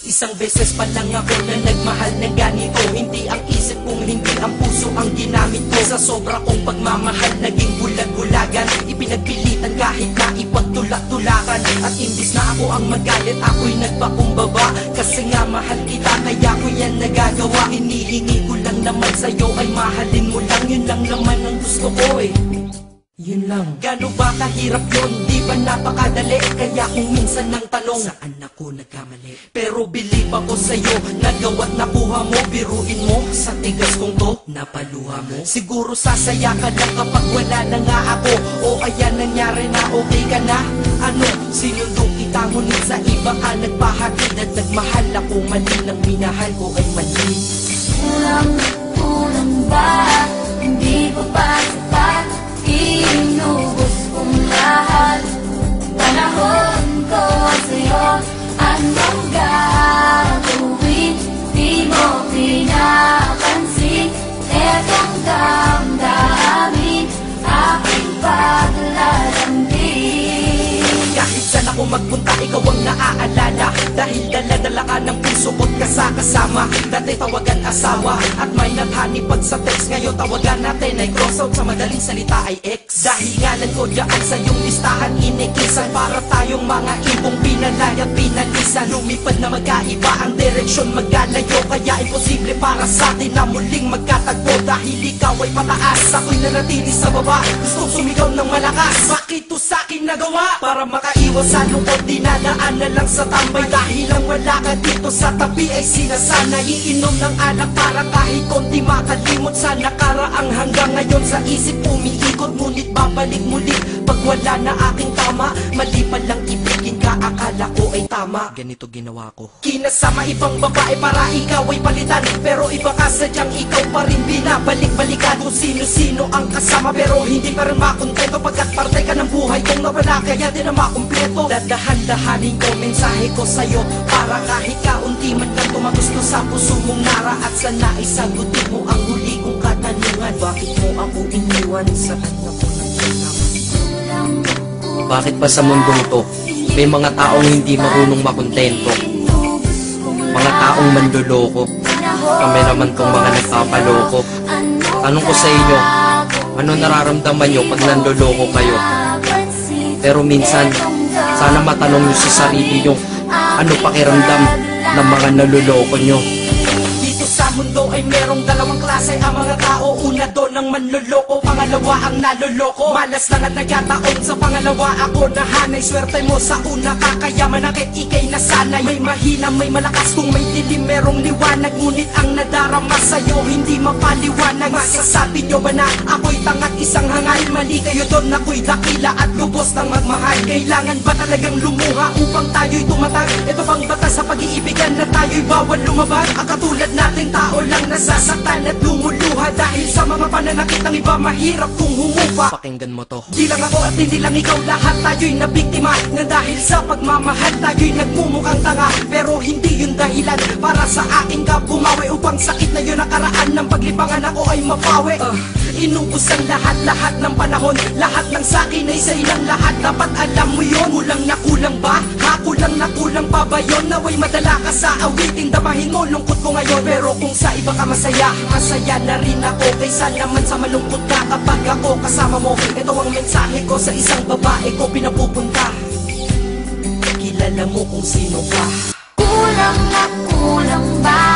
Isang beses pa lang ako na nagmahal ng ganito. Hindi ang isip kong hindi ang puso ang ginamit ko. Sa sobra kong pagmamahal naging bulag-bulagan. Ipinagpilitan kahit na ipagtulak-tulakan. At imbis na ako ang magalit, ako'y nagpakumbaba. Kasi nga mahal kita, kaya ko yan nagagawa. Hinihingi ko lang naman sa'yo ay mahalin mo lang. Yun lang naman ang gusto ko eh. Yun lang. Gano ba kahirap yun? Di ba napakadali? Kaya kung minsan nang tanong, saan ako nagkamali? Pero believe ako sa'yo, nagawa't nakuha mo. Biruin mo, sa tigas kong to, napaluha mo. Siguro sasaya ka lang kapag wala na nga ako. O ayan nangyari na, okay ka na? Ano, sinundong kita ngunit sa iba ka nagpahatid. At nagmahal ako, mali ng minahal ko ay mali. Kulang ba? Hindi ko pa sapat. Inubos kong lahat. Panahon ko sa'yo. Anong gagawin? Di mo pinapansin. Etong damdamin aking paglalambing. Kahit saan ako magpunta, ikaw ang naaalala. Dahil dala-dala ka ng puso ko't kasama. Dati tawagan asawa at may nathani pag sa text. Ngayon tawagan natin ay cross out, sa madaling salita ay ex. Dahil ngalan ko dyan sa iyong listahan inikisan. Para tayong mga ibong pinalay at pinalisan. Lumipad na magkaiba ang direksyon magkalayo. Kaya imposible para sa atin na muling magkatagpo. Dahil ikaw ay pataas, ako'y nanatili sa baba. Gustong sumigaw ng malakas, bakit to sa'kin nagawa? Para makaiwas sa lungkot, dinadaan na lang sa tambay. Dahil lang wala ka dito sa tabi ay sinasanay. Iinom ng alak para kahit konti makalimot sa nakaraang. Hanggang ngayon sa isip umiikot, ngunit babalik muli pag wala na aking tama. Mali pa lang ibigin ka, akala ko ay tama. Ganito ginawa ko, kinasama ibang babae para ikaw ay palitan. Pero iba ka sadyang ikaw pa rin binabalik-balikan. Kung sino-sino ang kasama pero hindi pa rin makontento. Pagkat parte ka ng buhay kong nawala, kaya di na makumpleto. Dadahan-dahanin ko mensahe ko sa'yo, para kahit kaunti man lang tumagusto sa puso mong nara. At sana isagutin mo ang huli kong katanungan, bakit mo ako iniwan? Saan ako nagsinang? Bakit pa sa mundong to may mga taong hindi marunong makontento? Mga taong manloloko, kami naman tong mga nagpapaloko. Tanong ko sa inyo, ano nararamdaman nyo pag nanloloko kayo? Pero minsan, sana matanong nyo sa sarili nyo, ano pakiramdam ng mga naluloko nyo? Dito sa mundo ay merong dalawang klase ang mga tao. Una doon ang manloloko, pangalawa ang naloloko. Malas lang at nagkataon sa pangalawa ako nahanay. Swerte mo sa una kakayaman akit ikay nasanay. May mahina, may malakas, kung may dilim merong liwanag. Ngunit ang nadarama sa'yo hindi mapaliwanag. Masasabi nyo ba na ako'y tangat isang hangal? Mali kayo doon, ako'y dakila at lubos ng magmahal. Kailangan ba talagang lumuha upang tayo'y tumatag? Ito bang batas sa pag-iibigan na tayo'y bawal lumabag? Ang katulad nating tao lang nasasaktan at lumuluha dahil sa mga pananakit ng iba, mahirap kung humupa. Pakinggan mo to, di lang ako at hindi lang ikaw, lahat tayo'y nabiktima. Na dahil sa pagmamahal tayo'y nagmumukhang tanga. Pero hindi yun dahilan para sa akin ka bumawi. Upang sakit na yun nakaraan ng paglipangan ako ay mapawi. Inubos ang lahat-lahat ng panahon. Lahat ng sakin ay sa ilang lahat. Dapat alam mo yun. Kulang na kulang ba? Ha? Kulang na kulang pa ba yun? Naway madala ka sa awiting, damahin mo lungkot ko ngayon. Pero kung sa iba ka masaya, masaya na rin ako. Kaysa naman sa malungkot ka kapag ako kasama mo. Ito ang mensahe ko sa isang babae ko pinapupunta. Kilala mo kung sino ka. Kulang na kulang ba?